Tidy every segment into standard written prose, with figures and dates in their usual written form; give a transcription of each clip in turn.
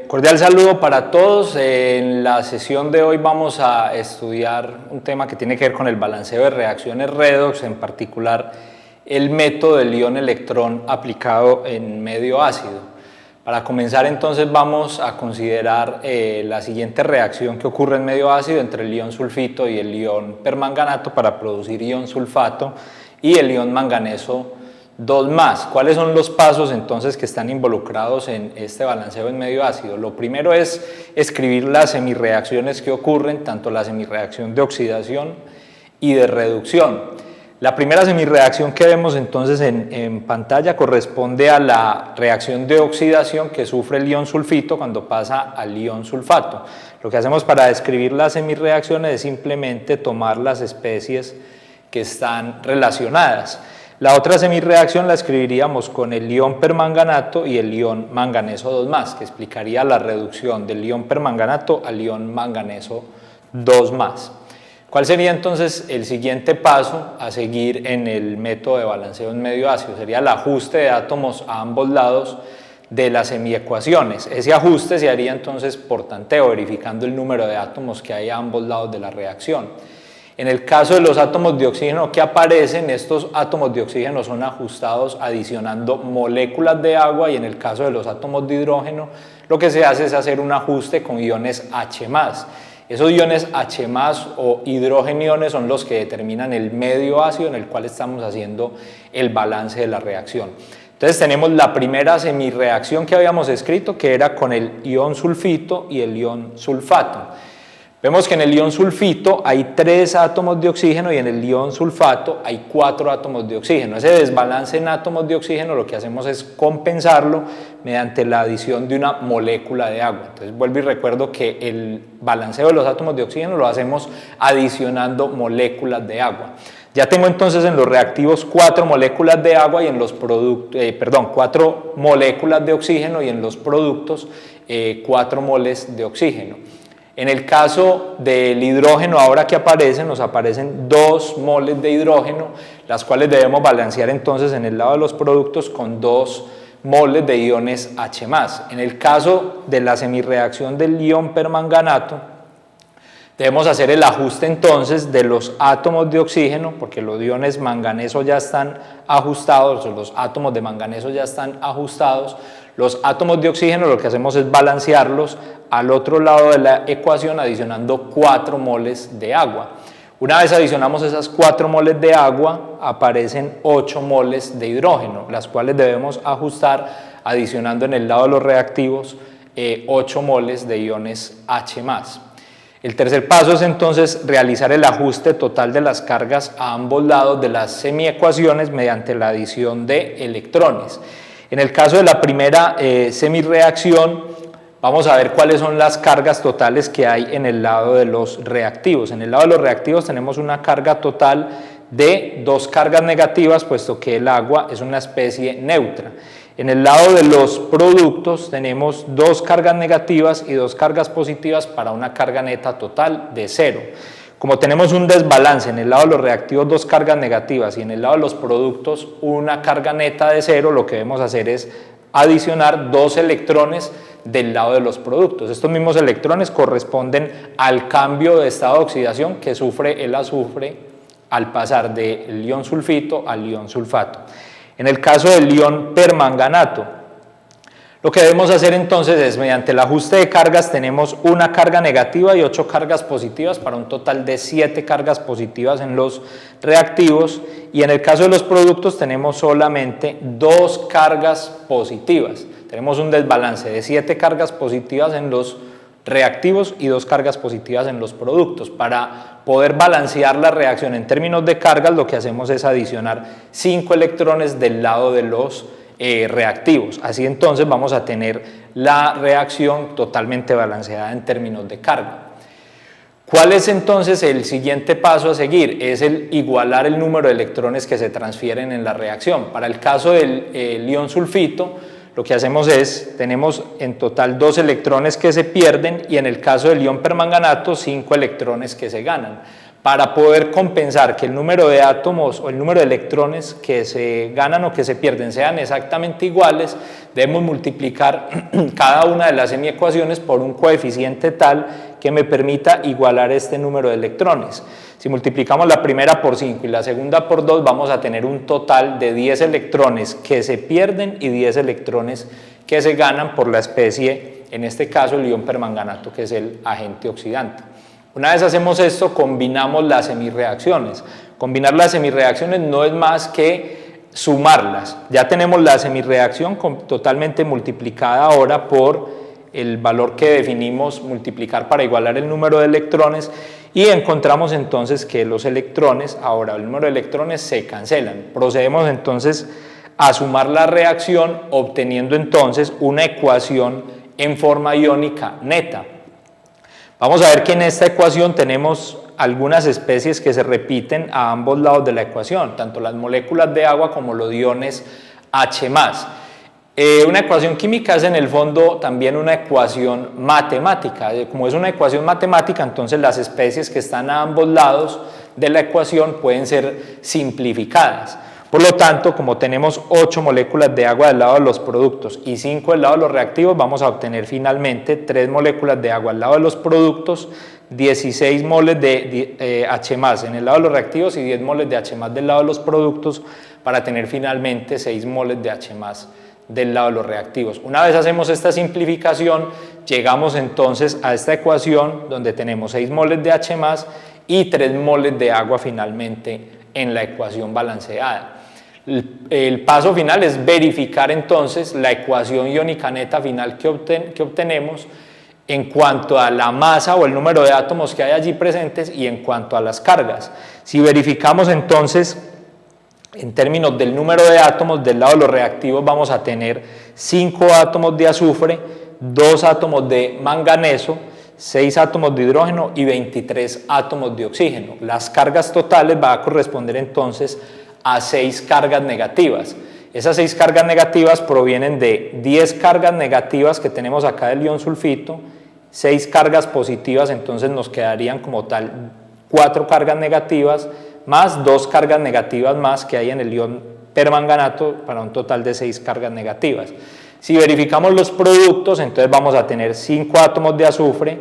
Cordial saludo para todos. En la sesión de hoy vamos a estudiar un tema que tiene que ver con el balanceo de reacciones redox, en particular el método del ion-electrón aplicado en medio ácido. Para comenzar entonces vamos a considerar la siguiente reacción que ocurre en medio ácido entre el ion sulfito y el ion permanganato para producir ion sulfato y el ion manganeso 2+. ¿Cuáles son los pasos entonces que están involucrados en este balanceo en medio ácido? Lo primero es escribir las semirreacciones que ocurren, tanto la semirreacción de oxidación y de reducción. La primera semirreacción que vemos entonces en pantalla corresponde a la reacción de oxidación que sufre el ion sulfito cuando pasa al ion sulfato. Lo que hacemos para describir las semirreacciones es simplemente tomar las especies que están relacionadas. La otra semirreacción la escribiríamos con el ion permanganato y el ion manganeso 2+, que explicaría la reducción del ion permanganato al ion manganeso 2+. ¿Cuál sería entonces el siguiente paso a seguir en el método de balanceo en medio ácido? Sería el ajuste de átomos a ambos lados de las semiecuaciones. Ese ajuste se haría entonces por tanteo, verificando el número de átomos que hay a ambos lados de la reacción. En el caso de los átomos de oxígeno que aparecen, estos átomos de oxígeno son ajustados adicionando moléculas de agua, y en el caso de los átomos de hidrógeno lo que se hace es hacer un ajuste con iones H+. Esos iones H+ o hidrogeniones son los que determinan el medio ácido en el cual estamos haciendo el balance de la reacción. Entonces tenemos la primera semirreacción que habíamos escrito, que era con el ion sulfito y el ion sulfato. Vemos que en el ion sulfito hay 3 átomos de oxígeno y en el ion sulfato hay 4 átomos de oxígeno. Ese desbalance en átomos de oxígeno lo que hacemos es compensarlo mediante la adición de una molécula de agua. Entonces vuelvo y recuerdo que el balanceo de los átomos de oxígeno lo hacemos adicionando moléculas de agua. Ya tengo entonces en los reactivos 4 moléculas de agua y en los productos, 4 moléculas de oxígeno y en los productos 4 moles de oxígeno. En el caso del hidrógeno, ahora que nos aparecen 2 moles de hidrógeno, las cuales debemos balancear entonces en el lado de los productos con 2 moles de iones H+. En el caso de la semirreacción del ion permanganato, debemos hacer el ajuste entonces de los átomos de oxígeno, porque los iones manganeso ya están ajustados, los átomos de manganeso ya están ajustados. Los átomos de oxígeno lo que hacemos es balancearlos al otro lado de la ecuación adicionando 4 moles de agua. Una vez adicionamos esas 4 moles de agua, aparecen 8 moles de hidrógeno, las cuales debemos ajustar adicionando en el lado de los reactivos 8 moles de iones H+. El tercer paso es entonces realizar el ajuste total de las cargas a ambos lados de las semiecuaciones mediante la adición de electrones. En el caso de la primera semirreacción, vamos a ver cuáles son las cargas totales que hay en el lado de los reactivos. En el lado de los reactivos tenemos una carga total de 2 cargas negativas, puesto que el agua es una especie neutra. En el lado de los productos tenemos 2 cargas negativas y 2 cargas positivas para una carga neta total de 0. Como tenemos un desbalance en el lado de los reactivos 2 cargas negativas y en el lado de los productos una carga neta de 0, lo que debemos hacer es adicionar 2 electrones del lado de los productos. Estos mismos electrones corresponden al cambio de estado de oxidación que sufre el azufre al pasar del ion sulfito al ion sulfato. En el caso del ion permanganato, lo que debemos hacer entonces es, mediante el ajuste de cargas, tenemos una carga negativa y 8 cargas positivas para un total de 7 cargas positivas en los reactivos, y en el caso de los productos tenemos solamente 2 cargas positivas. Tenemos un desbalance de 7 cargas positivas en los reactivos y 2 cargas positivas en los productos. Para poder balancear la reacción en términos de cargas, lo que hacemos es adicionar 5 electrones del lado de los reactivos. Así entonces vamos a tener la reacción totalmente balanceada en términos de carga. ¿Cuál es entonces el siguiente paso a seguir? Es el igualar el número de electrones que se transfieren en la reacción. Para el caso del ion sulfito, lo que hacemos es, tenemos en total 2 electrones que se pierden, y en el caso del ion permanganato 5 electrones que se ganan. para poder compensar que el número de átomos o el número de electrones que se ganan o que se pierden sean exactamente iguales, debemos multiplicar cada una de las semiecuaciones por un coeficiente tal que me permita igualar este número de electrones. Si multiplicamos la primera por 5 y la segunda por 2, vamos a tener un total de 10 electrones que se pierden y 10 electrones que se ganan por la especie, en este caso el ion permanganato, que es el agente oxidante. Una vez hacemos esto, combinamos las semirreacciones. Combinar las semirreacciones no es más que sumarlas. Ya tenemos la semirreacción totalmente multiplicada ahora por el valor que definimos multiplicar para igualar el número de electrones, y encontramos entonces que los electrones, ahora el número de electrones se cancelan. Procedemos entonces a sumar la reacción, obteniendo entonces una ecuación en forma iónica neta. Vamos a ver que en esta ecuación tenemos algunas especies que se repiten a ambos lados de la ecuación, tanto las moléculas de agua como los iones H+. Una ecuación química es en el fondo también una ecuación matemática. Como es una ecuación matemática, entonces las especies que están a ambos lados de la ecuación pueden ser simplificadas. Por lo tanto, como tenemos 8 moléculas de agua del lado de los productos y 5 del lado de los reactivos, vamos a obtener finalmente 3 moléculas de agua al lado de los productos, 16 moles de H+ en el lado de los reactivos y 10 moles de H+ del lado de los productos, para tener finalmente 6 moles de H+ del lado de los reactivos. Una vez hacemos esta simplificación, llegamos entonces a esta ecuación donde tenemos 6 moles de H+ y 3 moles de agua finalmente en la ecuación balanceada. El paso final es verificar entonces la ecuación iónica neta final que obtenemos en cuanto a la masa o el número de átomos que hay allí presentes y en cuanto a las cargas. Si verificamos entonces en términos del número de átomos del lado de los reactivos, vamos a tener 5 átomos de azufre, 2 átomos de manganeso, 6 átomos de hidrógeno y 23 átomos de oxígeno. Las cargas totales van a corresponder entonces a 6 cargas negativas. Esas 6 cargas negativas provienen de 10 cargas negativas que tenemos acá del ion sulfito, 6 cargas positivas, entonces nos quedarían como tal 4 cargas negativas, más 2 cargas negativas más que hay en el ion permanganato, para un total de 6 cargas negativas. Si verificamos los productos, entonces vamos a tener 5 átomos de azufre,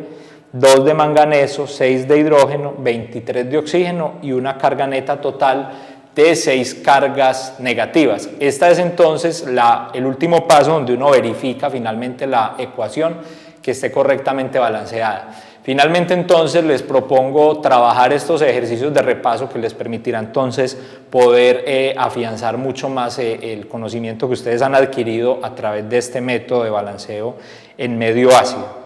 2 de manganeso, 6 de hidrógeno, 23 de oxígeno y una carga neta total de 6 cargas negativas. Este es entonces el último paso donde uno verifica finalmente la ecuación que esté correctamente balanceada. Finalmente entonces les propongo trabajar estos ejercicios de repaso que les permitirá entonces poder afianzar mucho más el conocimiento que ustedes han adquirido a través de este método de balanceo en medio ácido.